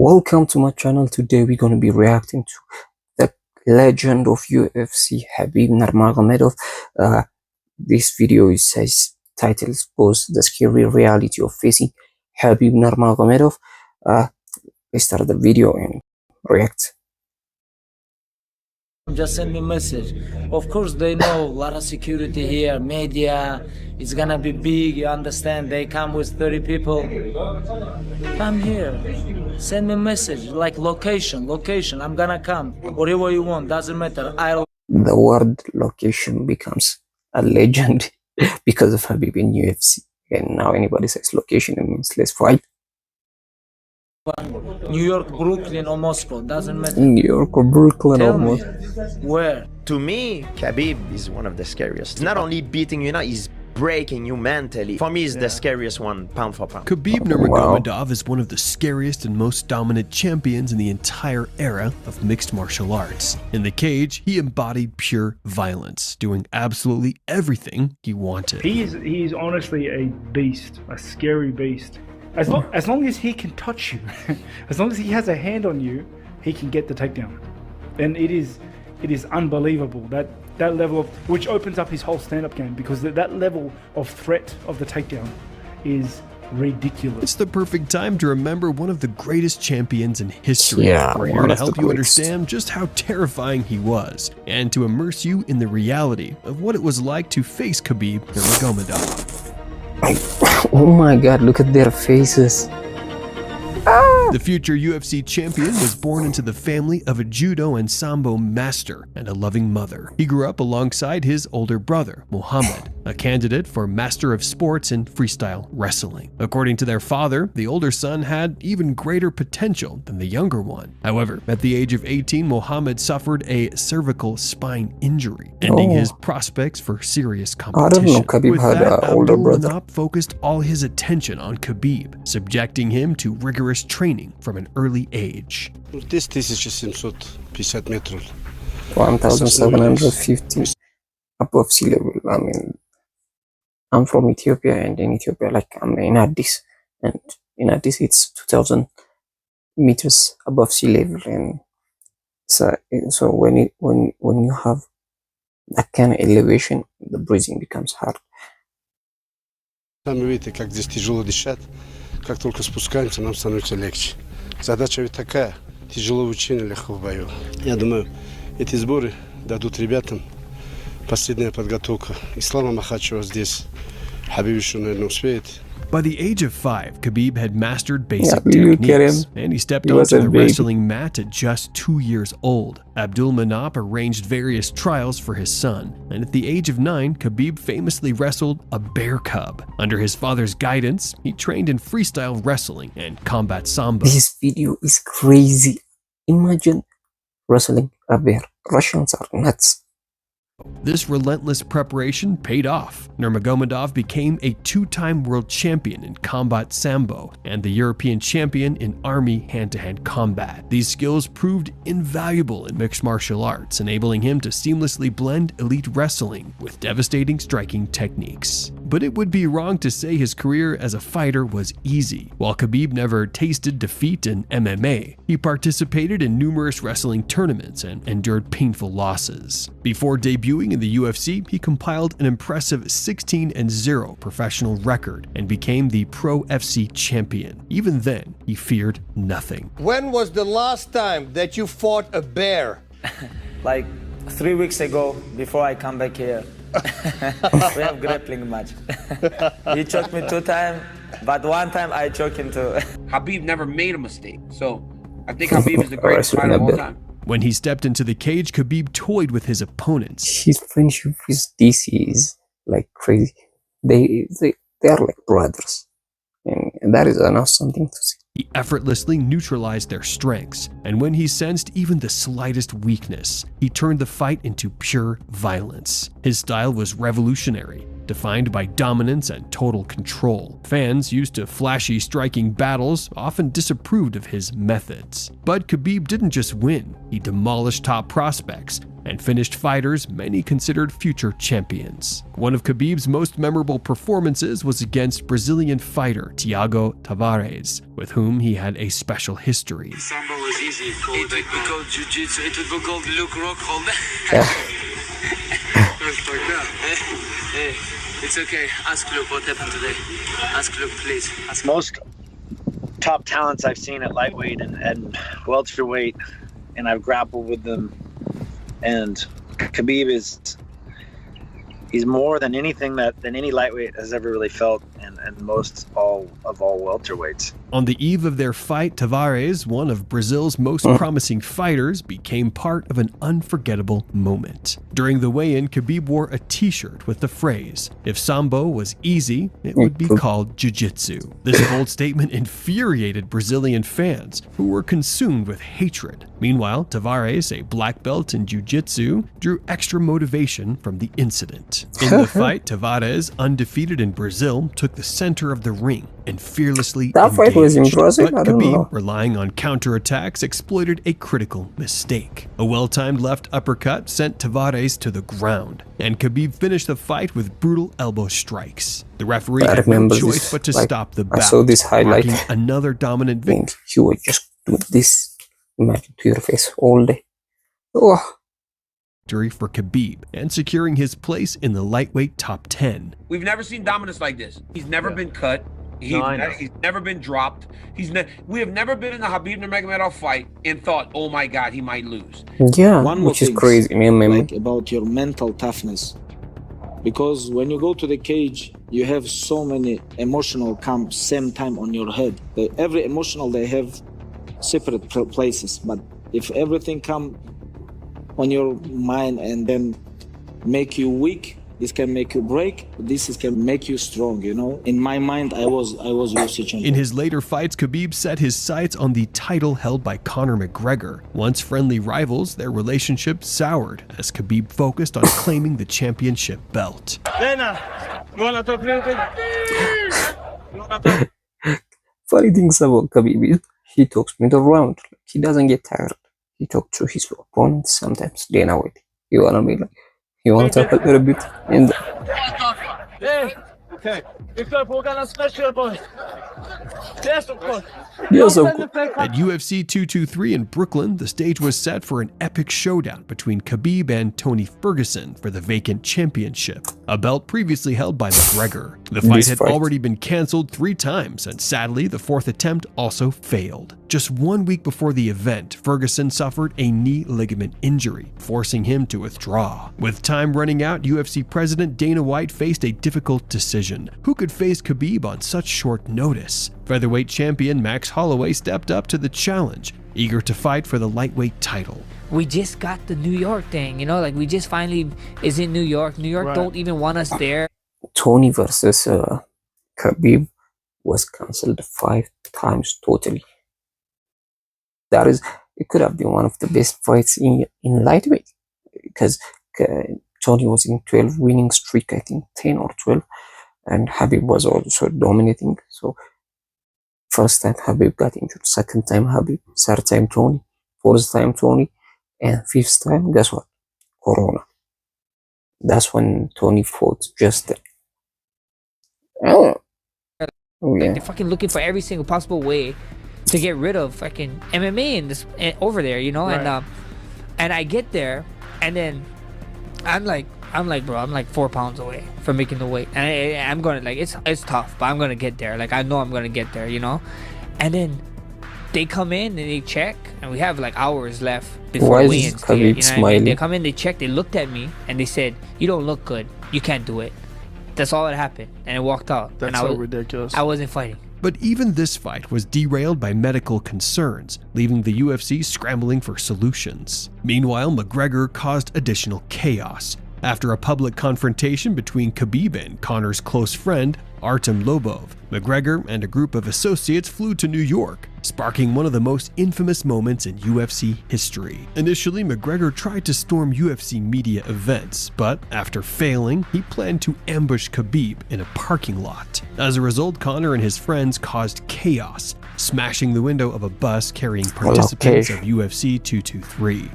Welcome to my channel. Today we're gonna be reacting to the legend of UFC, Khabib Nurmagomedov. This video is says title expose the scary reality of facing Khabib Nurmagomedov. Let's start the video and react. Just send me a message. Of course, they know a lot of security here, media. It's gonna be big, you understand? They come with 30 people. Come here. Send me a message, like location. I'm gonna come. Whatever you want, doesn't matter. The word location becomes a legend because of Khabib in UFC. And now anybody says location, it means let's fight. New York, Brooklyn, or Moscow, doesn't matter. New York or Brooklyn Tell or me, Moscow. where? To me, Khabib is one of the scariest. Not only beating you now, he's breaking you mentally. For me, he's the scariest one, pound for pound. Khabib Nurmagomedov is one of the scariest and most dominant champions in the entire era of mixed martial arts. In the cage, he embodied pure violence, doing absolutely everything he wanted. He is honestly a beast, a scary beast. As long as he can touch you, as long as he has a hand on you, he can get the takedown. And it is unbelievable that level of, which opens up his whole stand-up game, because that level of threat of the takedown is ridiculous. It's the perfect time to remember one of the greatest champions in history. Yeah, We're here to help you understand just how terrifying he was, and to immerse you in the reality of what it was like to face Khabib Nurmagomedov. Oh my god, look at their faces. The future UFC champion was born into the family of a judo and sambo master and a loving mother. He grew up alongside his older brother, Muhammad, a candidate for Master of Sports in freestyle wrestling. According to their father, the older son had even greater potential than the younger one. However, at the age of 18, Muhammad suffered a cervical spine injury, ending his prospects for serious competition. I don't know, Khabib With had that, an older brother. Abdulmanap focused all his attention on Khabib, subjecting him to rigorous training from an early age. This 1750 метров. 1750 above sea level. I mean, I'm from Ethiopia, and in Ethiopia, like I'm in Addis, and in Addis it's 2000 meters above sea level, and so when you have that kind of elevation, the breathing becomes hard. Сами видите, как здесь тяжело дышать. Как только спускаемся, нам становится легче. Задача ведь такая: тяжело в учении, легко в бою. Я думаю, эти сборы дадут ребятам последняя подготовка. И слава Махачева здесь. Khabib еще, наверное, успеет. By the age of 5, Khabib had mastered basic look at techniques, him. and he stepped He was onto a the baby. wrestling mat at just 2 years old. Abdulmanap arranged various trials for his son, and at the age of 9, Khabib famously wrestled a bear cub. Under his father's guidance, he trained in freestyle wrestling and combat sambo. This video is crazy. Imagine wrestling a bear. Russians are nuts. This relentless preparation paid off. Nurmagomedov became a 2-time world champion in combat sambo and the European champion in army hand-to-hand combat. These skills proved invaluable in mixed martial arts, enabling him to seamlessly blend elite wrestling with devastating striking techniques. But it would be wrong to say his career as a fighter was easy. While Khabib never tasted defeat in MMA, he participated in numerous wrestling tournaments and endured painful losses. Before debuting in the UFC, he compiled an impressive 16-0 professional record and became the Pro FC champion. Even then, he feared nothing. When was the last time that you fought a bear? Like 3 weeks ago, before I come back here. We have grappling match. He choked me 2 times, but 1 time I choked him too. Habib never made a mistake, so I think Habib is the greatest fighter of all time. When he stepped into the cage, Khabib toyed with his opponents. His friendship with DC is like crazy. They are like brothers, and that is enough something to see. He effortlessly neutralized their strengths, and when he sensed even the slightest weakness, he turned the fight into pure violence. His style was revolutionary, defined by dominance and total control. Fans used to flashy striking battles often disapproved of his methods. But Khabib didn't just win, he demolished top prospects and finished fighters many considered future champions. One of Khabib's most memorable performances was against Brazilian fighter Thiago Tavares, with whom he had a special history. Sambo was easy. It would be called jiu-jitsu. It would be called Luke Rockhold. It's okay. Ask Luke what happened today. Ask Luke, please. Ask Most top talents I've seen at lightweight and welterweight, and I've grappled with them. And Khabib he's more than anything than any lightweight has ever really felt, and most all welterweights. On the eve of their fight, Tavares, one of Brazil's most promising fighters, became part of an unforgettable moment. During the weigh-in, Khabib wore a t-shirt with the phrase, "If Sambo was easy, it would be called jiu-jitsu." This bold statement infuriated Brazilian fans, who were consumed with hatred. Meanwhile, Tavares, a black belt in jiu-jitsu, drew extra motivation from the incident. In the fight, Tavares, undefeated in Brazil, took the center of the ring and fearlessly That fight was impressive. But I don't Khabib, know. relying on counterattacks, exploited a critical mistake. A well-timed left uppercut sent Tavares to the ground, and Khabib finished the fight with brutal elbow strikes. The referee had no choice but to stop the bout, I saw this highlight. marking another dominant victory. And he would just do this, imagine, to your face all day. Oh. For Khabib and securing his place in the lightweight top 10. We've never seen dominance like this. He's never been cut. He's never been dropped. We have never been in a Khabib Nurmagomedov fight and thought, oh my God, he might lose. Yeah, which is crazy, man. Like about your mental toughness. Because when you go to the cage, you have so many emotional come same time on your head. Every emotional, they have separate places. But if everything come on your mind and then make you weak, this can make you break. This can make you strong, you know. In my mind, I was UFC champion. In his later fights, Khabib set his sights on the title held by Conor McGregor. Once friendly rivals, their relationship soured as Khabib focused on claiming the championship belt. Funny things about Khabib is he talks middle round. He doesn't get tired. He talks to his opponents sometimes. Dana White. You wanna be like, you want to talk a little bit? And okay, we're gonna special boys. Yes, of course. Yes, of course. At UFC 223 in Brooklyn, the stage was set for an epic showdown between Khabib and Tony Ferguson for the vacant championship, a belt previously held by McGregor. The fight had already been canceled 3 times, and sadly, the 4th attempt also failed. Just 1 week before the event, Ferguson suffered a knee ligament injury, forcing him to withdraw. With time running out, UFC President Dana White faced a difficult decision. Who could face Khabib on such short notice? Featherweight champion Max Holloway stepped up to the challenge, eager to fight for the lightweight title. We just got the New York thing, you know, like we just finally is in New York. New York don't even want us there. Tony versus Khabib was cancelled 5 times totally. That is, it could have been one of the best fights in lightweight, because Tony was in 12 winning streak, I think 10 or 12, and Khabib was also dominating. So first time Khabib got injured, second time Khabib, third time Tony, fourth time Tony, and 5th time, guess what? Corona. That's when Tony fought Justin. Oh yeah. They're fucking looking for every single possible way to get rid of fucking MMA in this over there, you know. And I get there, and then I'm like, bro, I'm like 4 pounds away from making the weight, and I'm gonna, like, it's tough, but I'm gonna get there. Like, I know I'm gonna get there, you know. And then they come in and they check, and we have like hours left before weigh-ins. You know what I mean? They come in, they check, they looked at me, and they said, "You don't look good. You can't do it." That's all that happened, and I walked out. That's so ridiculous. I wasn't fighting. But even this fight was derailed by medical concerns, leaving the UFC scrambling for solutions. Meanwhile, McGregor caused additional chaos. After a public confrontation between Khabib and Conor's close friend, Artem Lobov, McGregor and a group of associates flew to New York, sparking one of the most infamous moments in UFC history. Initially, McGregor tried to storm UFC media events, but after failing, he planned to ambush Khabib in a parking lot. As a result, Conor and his friends caused chaos, smashing the window of a bus carrying participants of UFC 223.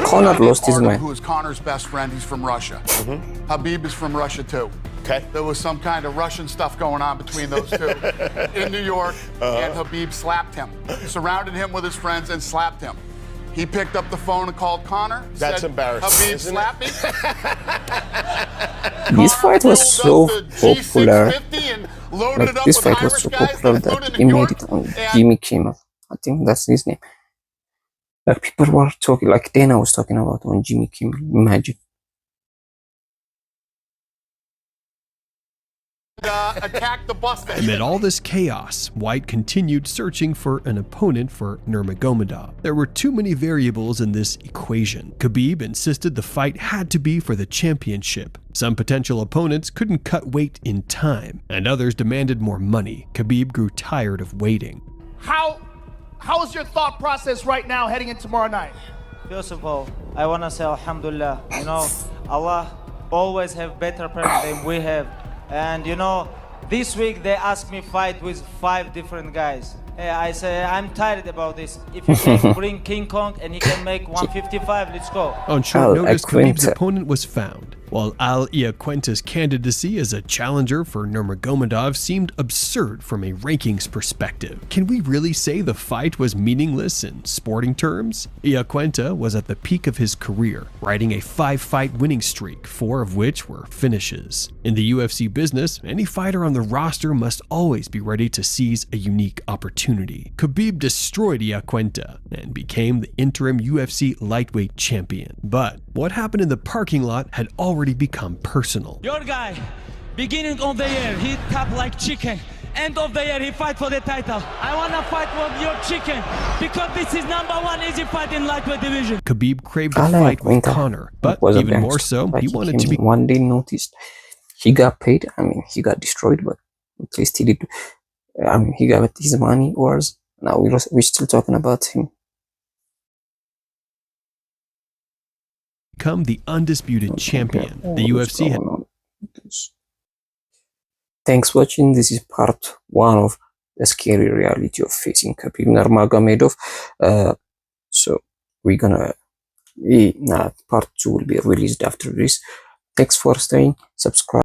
Conor lost his mind. Who is Conor's best friend? He's from Russia. Habib is from Russia too. Okay. There was some kind of Russian stuff going on between those two in New York, and Habib slapped him, surrounded him with his friends, and slapped him. He picked up the phone and called Conor. That's embarrassing. Habib slapped me. This fight was so popular. Like, this fight was so popular that he made it on Jimmy Kimmel. I think that's his name. Like, people were talking, like Dana was talking about on Jimmy Kimmel. Imagine. Attacked the bus. Amid all this chaos, White continued searching for an opponent for Nurmagomedov. There were too many variables in this equation. Khabib insisted the fight had to be for the championship. Some potential opponents couldn't cut weight in time, and others demanded more money. Khabib grew tired of waiting. How is your thought process right now heading into tomorrow night? First of all, I want to say Alhamdulillah. You know, Allah always have better plan than we have. And you know, this week they asked me fight with 5 different guys. I say I'm tired about this. If you can bring King Kong and he can make 155, let's go. On short notice, Khabib's opponent was found. While Al Iaquinta's candidacy as a challenger for Nurmagomedov seemed absurd from a rankings perspective. Can we really say the fight was meaningless in sporting terms? Iaquinta was at the peak of his career, riding a 5-fight winning streak, 4 of which were finishes. In the UFC business, any fighter on the roster must always be ready to seize a unique opportunity. Khabib destroyed Iaquinta and became the interim UFC lightweight champion. But what happened in the parking lot had already become personal. Your guy, beginning of the year, he tapped like chicken. End of the year, he fight for the title. I wanna fight with your chicken because this is #1 easy fight in lightweight division. Khabib craved a fight with Conor, but even more so, like, he wanted to be. One day noticed he got paid. I mean, he got destroyed, but at least he did. I mean, he got his money worth. Now we're still talking about him. Become the undisputed champion. The UFC had. Thanks for watching. This is part 1 of the scary reality of facing Khabib Nurmagomedov. So we're gonna part 2 will be released after this. Thanks for staying. Subscribe.